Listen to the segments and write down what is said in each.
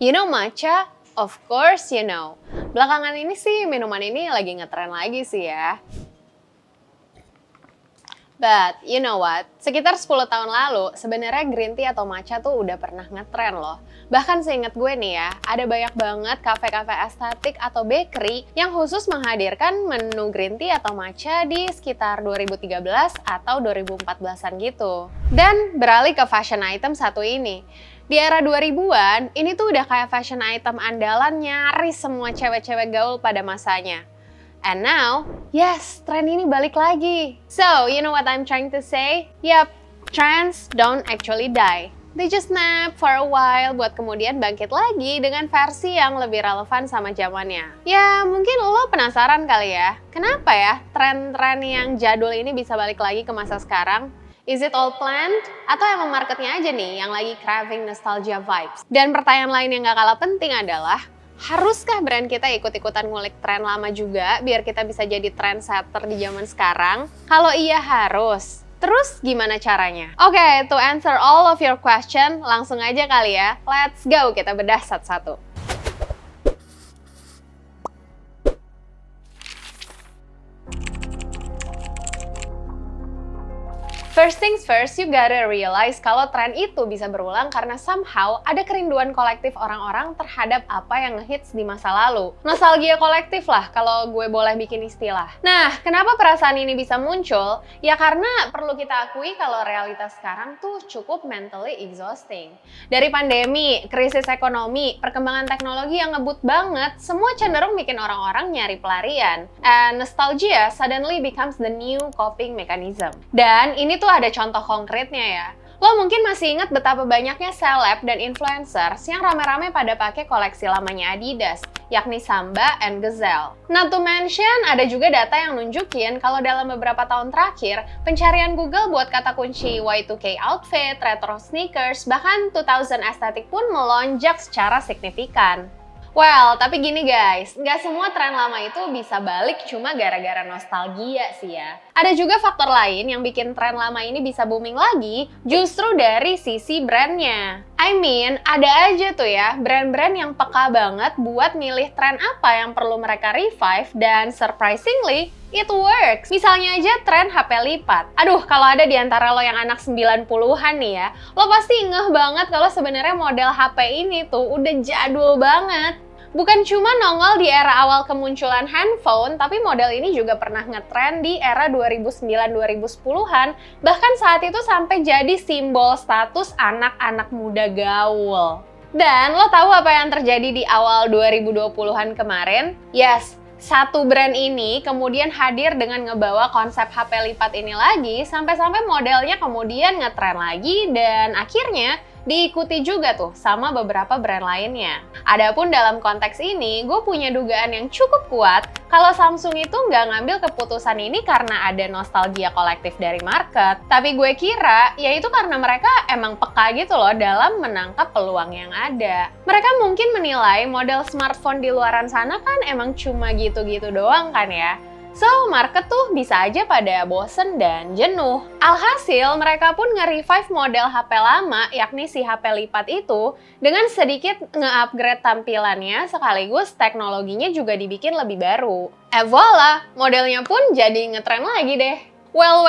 You know matcha? Of course you know. Belakangan ini sih minuman ini lagi ngetren lagi sih ya. But you know what? Sekitar 10 tahun lalu, sebenarnya green tea atau matcha tuh udah pernah ngetren loh. Bahkan seingat gue nih ya, ada banyak banget kafe-kafe estetik atau bakery yang khusus menghadirkan menu green tea atau matcha di sekitar 2013 atau 2014-an gitu. Dan beralih ke fashion item satu ini. Di era 2000-an, ini tuh udah kayak fashion item andalan nyaris semua cewek-cewek gaul pada masanya. And now, yes, tren ini balik lagi. So, you know what I'm trying to say? Yup, trends don't actually die. They just nap for a while buat kemudian bangkit lagi dengan versi yang lebih relevan sama zamannya. Ya, mungkin lo penasaran kali ya, kenapa ya tren-tren yang jadul ini bisa balik lagi ke masa sekarang? Is it all planned? Atau emang marketnya aja nih yang lagi craving nostalgia vibes? Dan pertanyaan lain yang gak kalah penting adalah, haruskah brand kita ikut-ikutan ngulik tren lama juga biar kita bisa jadi trendsetter di zaman sekarang? Kalau iya harus. Terus gimana caranya? Oke, to answer all of your question, langsung aja kali ya. Let's go, kita bedah satu-satu. First things first, you gotta realize kalau tren itu bisa berulang karena somehow ada kerinduan kolektif orang-orang terhadap apa yang ngehits di masa lalu. Nostalgia kolektif lah kalau gue boleh bikin istilah. Nah, kenapa perasaan ini bisa muncul? Ya karena perlu kita akui kalau realitas sekarang tuh cukup mentally exhausting. Dari pandemi, krisis ekonomi, perkembangan teknologi yang ngebut banget, semua cenderung bikin orang-orang nyari pelarian. And nostalgia suddenly becomes the new coping mechanism. Dan ini tuh ada contoh konkretnya ya. Lo mungkin masih ingat betapa banyaknya seleb dan influencers yang rame-rame pada pakai koleksi lamanya Adidas, yakni Samba and Gazelle. Not to mention, ada juga data yang nunjukin kalau dalam beberapa tahun terakhir, pencarian Google buat kata kunci Y2K outfit, retro sneakers, bahkan 2000 aesthetic pun melonjak secara signifikan. Well, tapi gini guys, nggak semua tren lama itu bisa balik cuma gara-gara nostalgia sih ya. Ada juga faktor lain yang bikin tren lama ini bisa booming lagi justru dari sisi brandnya. I mean, ada aja tuh ya brand-brand yang peka banget buat milih tren apa yang perlu mereka revive dan surprisingly, it works. Misalnya aja tren HP lipat. Aduh, kalau ada di antara lo yang anak 90-an nih ya, lo pasti ngeh banget kalau sebenarnya model HP ini tuh udah jadul banget. Bukan cuma nongol di era awal kemunculan handphone, tapi model ini juga pernah ngetren di era 2009-2010-an, bahkan saat itu sampai jadi simbol status anak-anak muda gaul. Dan lo tahu apa yang terjadi di awal 2020-an kemarin? Yes, satu brand ini kemudian hadir dengan ngebawa konsep HP lipat ini lagi, sampai-sampai modelnya kemudian ngetren lagi dan akhirnya diikuti juga tuh sama beberapa brand lainnya. Adapun dalam konteks ini, gue punya dugaan yang cukup kuat kalau Samsung itu nggak ngambil keputusan ini karena ada nostalgia kolektif dari market. Tapi gue kira, ya itu karena mereka emang peka gitu loh dalam menangkap peluang yang ada. Mereka mungkin menilai model smartphone di luaran sana kan emang cuma gitu-gitu doang kan ya. So, market tuh bisa aja pada bosen dan jenuh. Alhasil, mereka pun nge-revive model HP lama, yakni si HP lipat itu, dengan sedikit nge-upgrade tampilannya, sekaligus teknologinya juga dibikin lebih baru. Voila, modelnya pun jadi ngetren lagi deh. Well,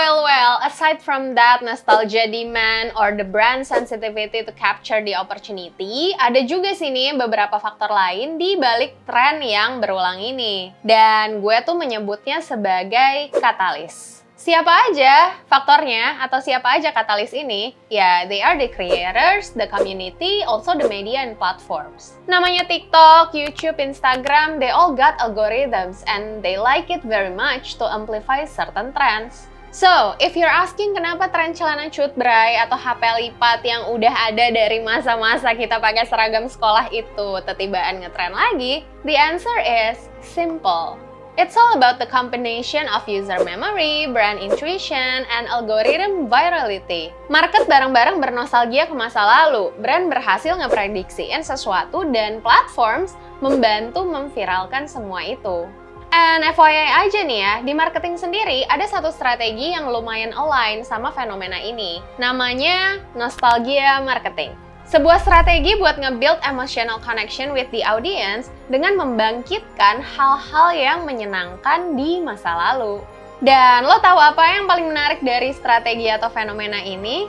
aside from that nostalgia demand or the brand sensitivity to capture the opportunity, ada juga sini beberapa faktor lain di balik tren yang berulang ini. Dan gue tuh menyebutnya sebagai katalis. Siapa aja faktornya atau siapa aja katalis ini? Ya, they are the creators, the community, also the media and platforms. Namanya TikTok, YouTube, Instagram, they all got algorithms and they like it very much to amplify certain trends. So, if you're asking kenapa tren celana cutbray atau HP lipat yang udah ada dari masa-masa kita pakai seragam sekolah itu tetibaan ngetren lagi, the answer is simple. It's all about the combination of user memory, brand intuition, and algorithm virality. Market bareng-bareng bernostalgia ke masa lalu, brand berhasil ngeprediksiin sesuatu dan platforms membantu memviralkan semua itu. And FYI aja nih ya, di marketing sendiri ada satu strategi yang lumayan align sama fenomena ini. Namanya nostalgia marketing. Sebuah strategi buat nge-build emotional connection with the audience dengan membangkitkan hal-hal yang menyenangkan di masa lalu. Dan lo tahu apa yang paling menarik dari strategi atau fenomena ini?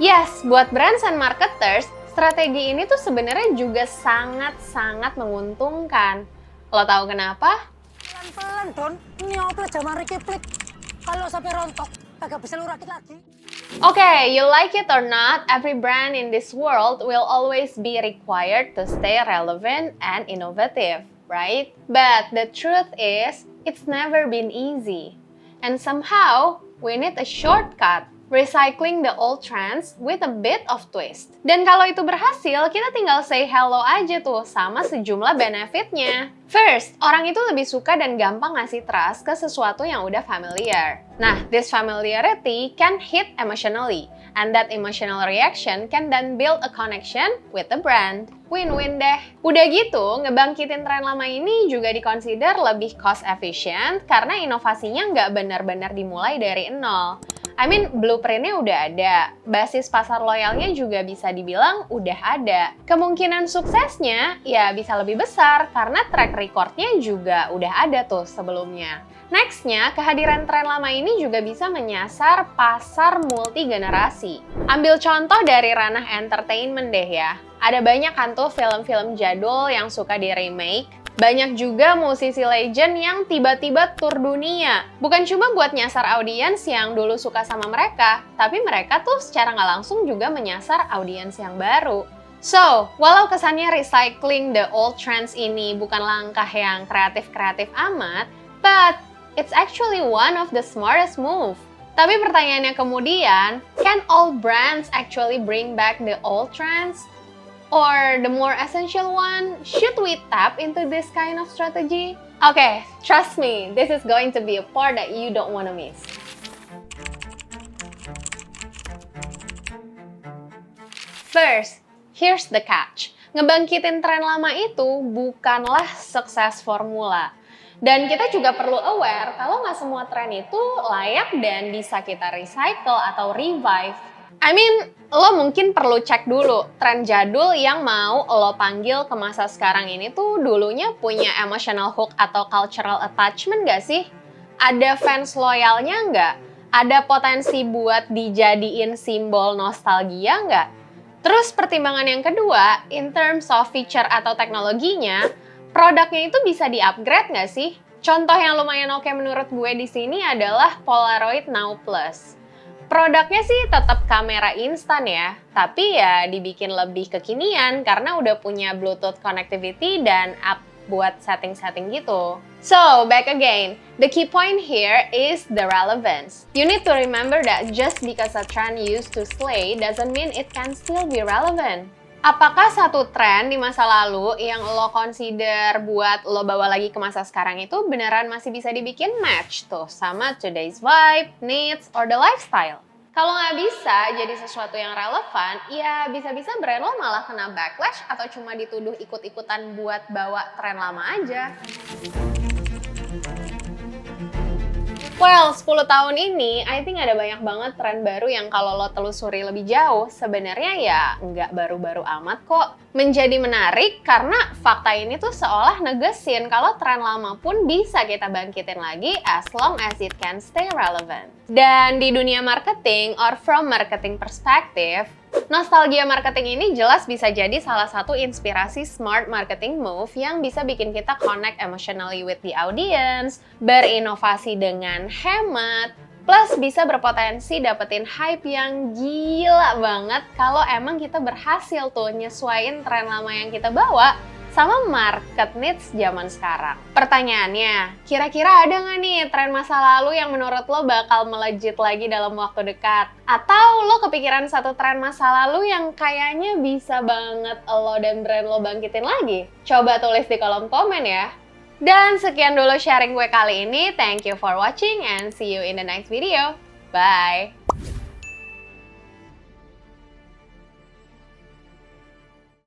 Yes, buat brands and marketers, strategi ini tuh sebenarnya juga sangat-sangat menguntungkan. Lo tahu kenapa? Pelan-pelan, Don. Ini oplet zaman Rikiplik. Kalau sampai rontok, kagak bisa lu rakit lagi. Okay, you like it or not, every brand in this world will always be required to stay relevant and innovative, right? But the truth is, it's never been easy. And somehow, we need a shortcut, recycling the old trends with a bit of twist. Dan kalau itu berhasil, kita tinggal say hello aja tuh sama sejumlah benefitnya. First, orang itu lebih suka dan gampang ngasih trust ke sesuatu yang udah familiar. Nah, this familiarity can hit emotionally, and that emotional reaction can then build a connection with the brand. Win-win deh. Udah gitu, ngebangkitin tren lama ini juga dikonsider lebih cost efficient karena inovasinya nggak benar-benar dimulai dari nol. I mean, blueprint-nya udah ada, basis pasar loyalnya juga bisa dibilang udah ada. Kemungkinan suksesnya ya bisa lebih besar karena track record-nya juga udah ada tuh sebelumnya. Next-nya, kehadiran tren lama ini juga bisa menyasar pasar multi generasi. Ambil contoh dari ranah entertainment deh ya. Ada banyak kan tuh film-film jadul yang suka di-remake. Banyak juga musisi legend yang tiba-tiba tur dunia. Bukan cuma buat nyasar audiens yang dulu suka sama mereka, tapi mereka tuh secara nggak langsung juga menyasar audiens yang baru. So, walau kesannya recycling the old trends ini bukan langkah yang kreatif-kreatif amat, but it's actually one of the smartest move. Tapi pertanyaannya kemudian, can all brands actually bring back the old trends? Or the more essential one, should we tap into this kind of strategy? Okay, trust me, this is going to be a part that you don't want to miss. First, here's the catch. Ngebangkitin tren lama itu bukanlah sukses formula. Dan kita juga perlu aware kalau nggak semua tren itu layak dan bisa kita recycle atau revive. I mean, lo mungkin perlu cek dulu tren jadul yang mau lo panggil ke masa sekarang ini tuh dulunya punya emotional hook atau cultural attachment gak sih? Ada fans loyalnya nggak? Ada potensi buat dijadiin simbol nostalgia nggak? Terus pertimbangan yang kedua, in terms of feature atau teknologinya, produknya itu bisa di-upgrade nggak sih? Contoh yang lumayan oke menurut gue di sini adalah Polaroid Now Plus. Produknya sih tetap kamera instan ya, tapi ya dibikin lebih kekinian karena udah punya Bluetooth connectivity dan app buat setting-setting gitu. So, back again, the key point here is the relevance. You need to remember that just because a trend used to slay doesn't mean it can still be relevant. Apakah satu tren di masa lalu yang lo consider buat lo bawa lagi ke masa sekarang itu beneran masih bisa dibikin match tuh sama today's vibe, needs, or the lifestyle? Kalau nggak bisa jadi sesuatu yang relevan, ya bisa-bisa brand lo malah kena backlash atau cuma dituduh ikut-ikutan buat bawa tren lama aja. Well, 10 tahun ini, I think ada banyak banget tren baru yang kalau lo telusuri lebih jauh, sebenarnya ya nggak baru-baru amat kok. Menjadi menarik karena fakta ini tuh seolah negesin kalau tren lama pun bisa kita bangkitin lagi as long as it can stay relevant. Dan di dunia marketing, or from marketing perspective, nostalgia marketing ini jelas bisa jadi salah satu inspirasi smart marketing move yang bisa bikin kita connect emotionally with the audience, berinovasi dengan hemat, plus bisa berpotensi dapetin hype yang gila banget kalau emang kita berhasil tuh nyesuaiin tren lama yang kita bawa sama market needs zaman sekarang. Pertanyaannya, kira-kira ada nggak nih tren masa lalu yang menurut lo bakal melejit lagi dalam waktu dekat? Atau lo kepikiran satu tren masa lalu yang kayaknya bisa banget lo dan brand lo bangkitin lagi? Coba tulis di kolom komen ya. Dan sekian dulu sharing gue kali ini. Thank you for watching and see you in the next video. Bye!